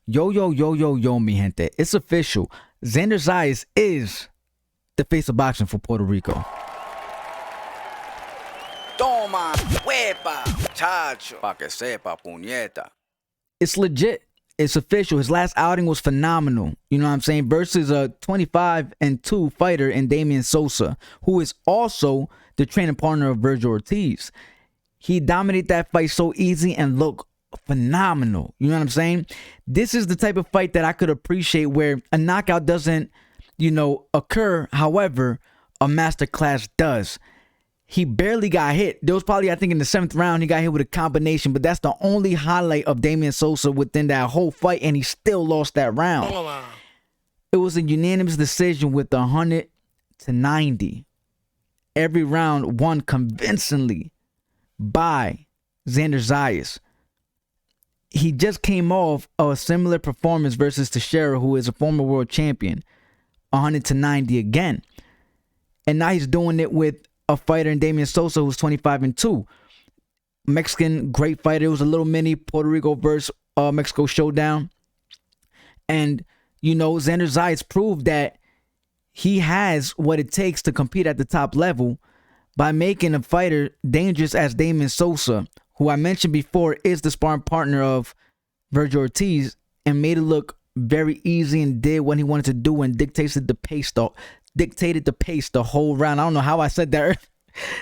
Yo, yo, yo, yo, yo, mi gente. It's official. Xander Zayas is the face of boxing for Puerto Rico. Toma, huepa, chacho, pa que sepa, puñeta. It's legit. It's official. His last outing was phenomenal. You know what I'm saying? Versus a 25-2 fighter in Damian Sosa, who is also the training partner of Vergil Ortiz. He dominated that fight so easy and looked phenomenal. You know what I'm saying? This is the type of fight that I could appreciate where a knockout doesn't, occur. However, a masterclass does. He barely got hit. There was probably, I think, in the 7th round, he got hit with a combination, but that's the only highlight of Damian Sosa within that whole fight, and he still lost that round. It was a unanimous decision with 100-90. Every round won convincingly by Xander Zayas. He just came off a similar performance versus Teixeira, who is a former world champion, 100-90 again. And now he's doing it with a fighter in Damian Sosa who's 25-2. Mexican, great fighter. It was a little mini Puerto Rico versus Mexico showdown. And, Xander Zayas proved that he has what it takes to compete at the top level by making a fighter dangerous as Damian Sosa, who I mentioned before is the sparring partner of Vergil Ortiz, and made it look very easy and did what he wanted to do and dictated the pace the whole round. I don't know how I said that.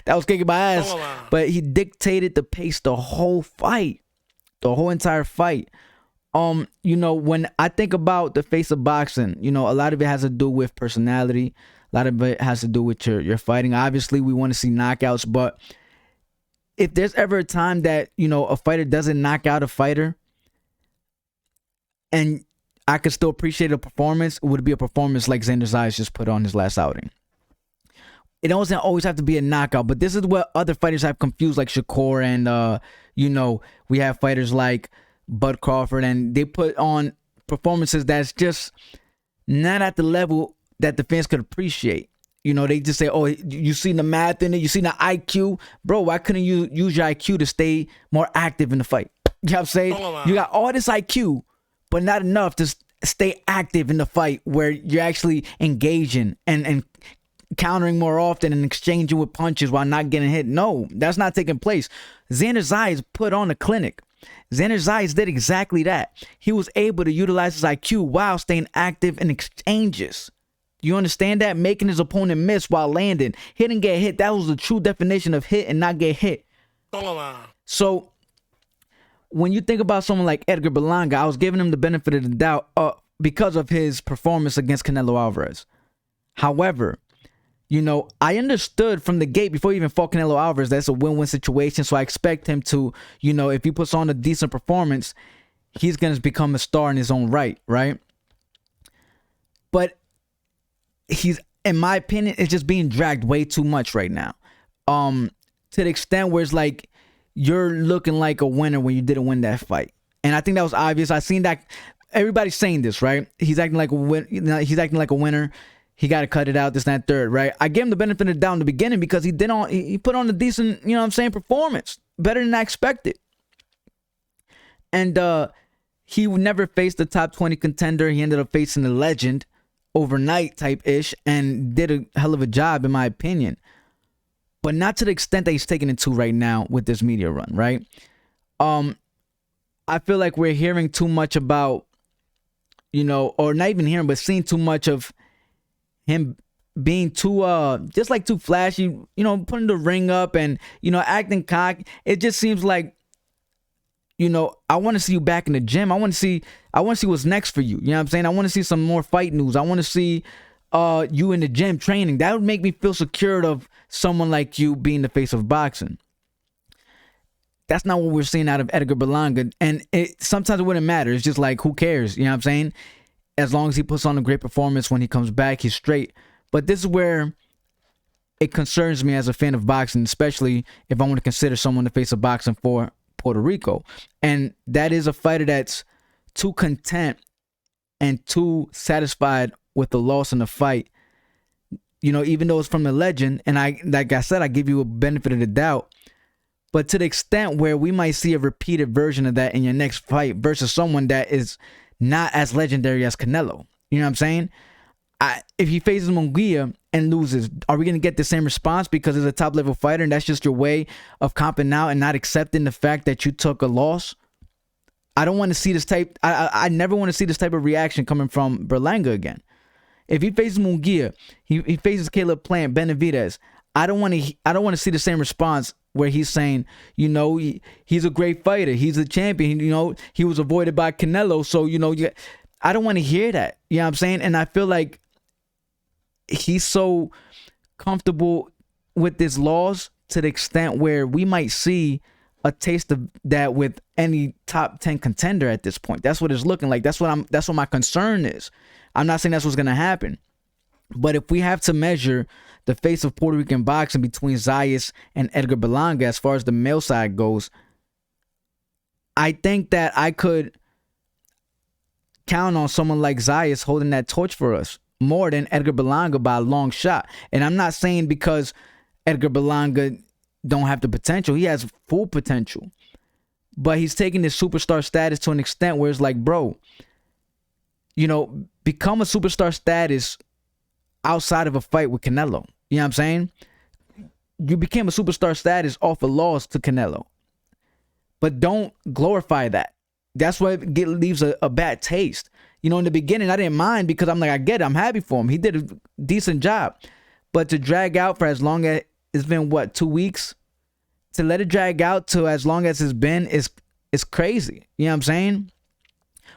That was kicking my ass. But he dictated the pace the whole fight. The whole entire fight. When I think about the face of boxing, a lot of it has to do with personality. A lot of it has to do with your fighting. Obviously, we want to see knockouts, but if there's ever a time that, a fighter doesn't knock out a fighter and I could still appreciate a performance, it would be a performance like Xander Zayas just put on his last outing. It doesn't always have to be a knockout, but this is what other fighters have confused, like Shakur and, we have fighters like Bud Crawford, and they put on performances that's just not at the level that the fans could appreciate. They just say, oh, you seen the math in it, you seen the IQ. Bro, why couldn't you use your IQ to stay more active in the fight? You know what I'm saying? You got all this IQ, but not enough to stay active in the fight where you're actually engaging and countering more often and exchanging with punches while not getting hit. No, that's not taking place. Xander Zayas put on a clinic. Xander Zayas did exactly that. He was able to utilize his IQ while staying active in exchanges. You understand that? Making his opponent miss while landing. Hit and get hit. That was the true definition of hit and not get hit. So when you think about someone like Edgar Berlanga, I was giving him the benefit of the doubt because of his performance against Canelo Alvarez. However, I understood from the gate before he even fought Canelo Alvarez that's a win-win situation. So I expect him to, if he puts on a decent performance, he's going to become a star in his own right, right? But he's, in my opinion, it's just being dragged way too much right now. To the extent where it's like you're looking like a winner when you didn't win that fight. And I think that was obvious. I seen that everybody's saying this, right? He's acting like a winner. He got to cut it out, this, that, third, right? I gave him the benefit of the doubt in the beginning because he put on a decent, performance. Better than I expected. And he never faced the top 20 contender. He ended up facing a legend overnight type-ish and did a hell of a job, in my opinion. But not to the extent that he's taking it to right now with this media run, right? I feel like we're hearing too much about, or not even hearing, but seeing too much of him being too too flashy, putting the ring up and, acting cocky. It just seems like, I want to see you back in the gym. I want to see what's next for you. You know what I'm saying? I want to see some more fight news. I want to see you in the gym training. That would make me feel secured of someone like you being the face of boxing. That's not what we're seeing out of Edgar Berlanga. And sometimes it wouldn't matter. It's just like, who cares? You know what I'm saying? As long as he puts on a great performance when he comes back, he's straight. But this is where it concerns me as a fan of boxing, especially if I want to consider someone the face of boxing for Puerto Rico. And that is a fighter that's too content and too satisfied with the loss in the fight. Even though it's from the legend, and like I said, I give you a benefit of the doubt. But to the extent where we might see a repeated version of that in your next fight versus someone that is not as legendary as Canelo. You know what I'm saying? If he faces Munguia and loses, are we going to get the same response because he's a top level fighter and that's just your way of comping out and not accepting the fact that you took a loss? I don't want to see this type. I never want to see this type of reaction coming from Berlanga again. If he faces Munguia, he faces Caleb Plant, Benavidez. I don't want to see the same response where he's saying, you know, he's a great fighter, he's a champion. You know, he was avoided by Canelo, so you know, I don't want to hear that. You know what I'm saying? And I feel like he's so comfortable with this loss to the extent where we might see a taste of that with any top 10 contender at this point. That's what it's looking like. That's what my concern is. I'm not saying that's what's going to happen. But if we have to measure the face of Puerto Rican boxing between Zayas and Edgar Berlanga as far as the male side goes, I think that I could count on someone like Zayas holding that torch for us more than Edgar Berlanga by a long shot. And I'm not saying because Edgar Berlanga don't have the potential. He has full potential. But he's taking this superstar status to an extent where it's like, bro, you know, become a superstar status outside of a fight with Canelo. You know what I'm saying? You became a superstar status off a loss to Canelo. But don't glorify that. That's why it leaves a bad taste. You know, in the beginning, I didn't mind because I'm like, I get it. I'm happy for him. He did a decent job. But to drag out for as long as it's been, what, 2 weeks? To let it drag out to as long as it's been is crazy. You know what I'm saying?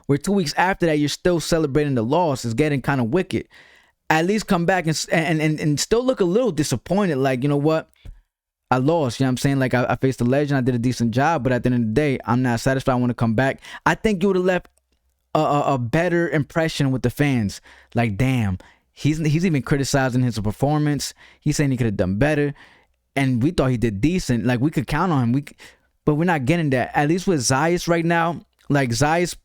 Where 2 weeks after that, you're still celebrating the loss. It's getting kind of wicked. At least come back and still look a little disappointed. Like, you know what? I lost. You know what I'm saying? Like, I faced a legend. I did a decent job. But at the end of the day, I'm not satisfied. I want to come back. I think you would have left a better impression with the fans. Like, damn, he's even criticizing his performance. He's saying he could have done better. And we thought he did decent. Like, we could count on him. But we're not getting that. At least with Zayas right now. Like, Zayas,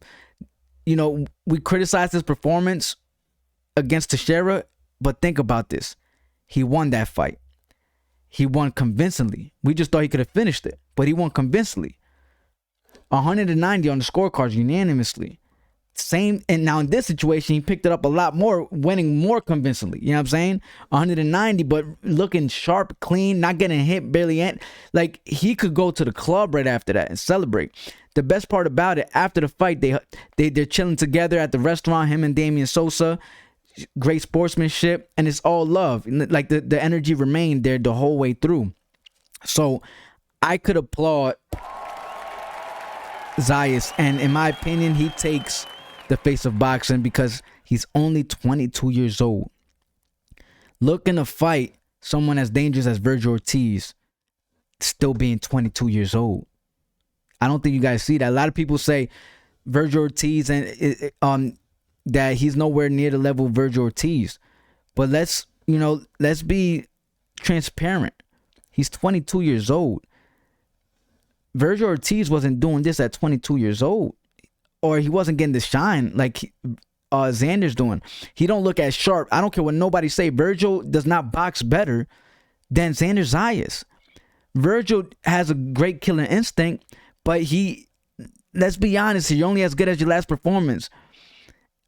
you know, we criticized his performance against Teixeira. But think about this. He won that fight. He won convincingly. We just thought he could have finished it. But he won convincingly. 190 on the scorecards unanimously. Same, and now in this situation, he picked it up a lot more, winning more convincingly. You know what I'm saying? 190, but looking sharp, clean, not getting hit, barely. Like, he could go to the club right after that and celebrate. The best part about it, after the fight, they're chilling together at the restaurant, him and Damian Sosa. Great sportsmanship, and it's all love. Like, the energy remained there the whole way through. So I could applaud Zayas, and in my opinion, he takes the face of boxing because he's only 22 years old. Looking to fight someone as dangerous as Vergil Ortiz, still being 22 years old. I don't think you guys see that. A lot of people say Vergil Ortiz and that he's nowhere near the level of Vergil Ortiz. But let's be transparent. He's 22 years old. Vergil Ortiz wasn't doing this at 22 years old. Or he wasn't getting the shine like Xander's doing. He don't look as sharp. I don't care what nobody say. Vergil does not box better than Xander Zayas. Vergil has a great killing instinct, but let's be honest, you're only as good as your last performance.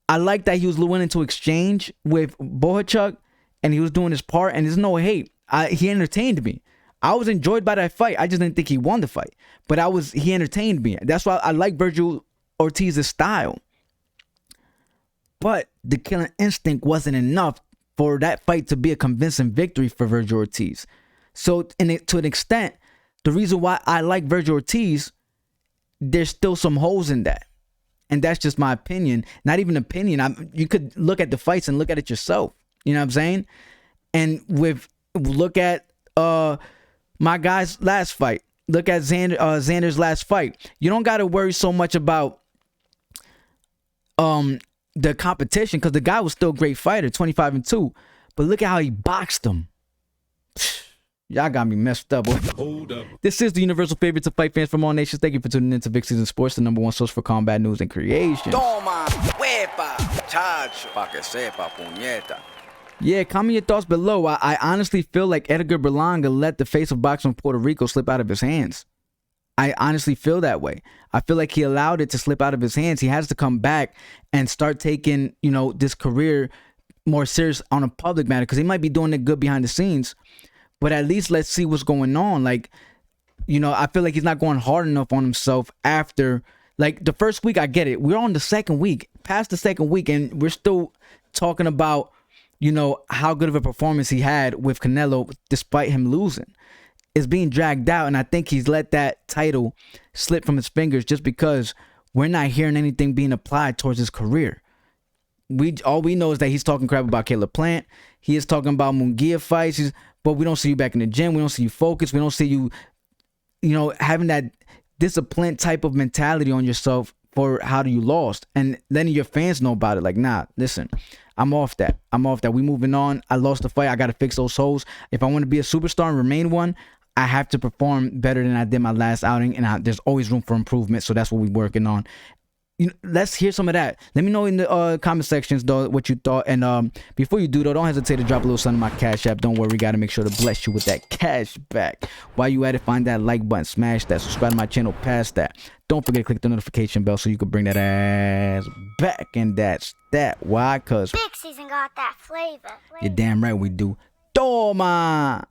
I like that he was willing to exchange with Bohachuk, and he was doing his part, and there's no hate. He entertained me. I was enjoyed by that fight. I just didn't think he won the fight. But he entertained me. That's why I like Vergil Ortiz's style. But the killing instinct wasn't enough for that fight to be a convincing victory for Vergil Ortiz. So to an extent, the reason why I like Vergil Ortiz, there's still some holes in that. And that's just my opinion. Not even opinion. You could look at the fights and look at it yourself. You know what I'm saying? And look at my guy's last fight. Look at Xander's last fight. You don't got to worry so much about the competition because the guy was still a great fighter, 25-2. But look at how he boxed him. Y'all got me messed up. Hold up. This is the universal favorite to fight fans from all nations. Thank you for tuning in to VIC SZN Sports, the #1 source for combat news and creation. Toma, huepa, chacho, pa que sepa, puñeta. Yeah, comment your thoughts below. I honestly feel like Edgar Berlanga let the face of boxing in Puerto Rico slip out of his hands. I honestly feel that way. I feel like he allowed it to slip out of his hands. He has to come back and start taking, this career more serious on a public matter, because he might be doing it good behind the scenes, but at least let's see what's going on. Like, I feel like he's not going hard enough on himself after, like, the first week. I get it. We're on the second week, past the second week, and we're still talking about, how good of a performance he had with Canelo despite him losing. Is being dragged out, and I think he's let that title slip from his fingers just because we're not hearing anything being applied towards his career. All we know is that he's talking crap about Caleb Plant. He is talking about Munguia fights, but we don't see you back in the gym. We don't see you focused. We don't see you, having that disciplined type of mentality on yourself for how you lost, and letting your fans know about it. Like, nah, listen, I'm off that. We moving on. I lost the fight. I got to fix those holes. If I want to be a superstar and remain one, I have to perform better than I did my last outing, and there's always room for improvement. So that's what we're working on. Let's hear some of that. Let me know in the comment sections, though, what you thought. And before you do, though, don't hesitate to drop a little something in my Cash App. Don't worry, we got to make sure to bless you with that cash back. While you at it, find that like button, smash that, subscribe to my channel, past that. Don't forget to click the notification bell so you can bring that ass back. And that's that. Why? Because VIC SZN got that flavor. You're damn right we do. Toma!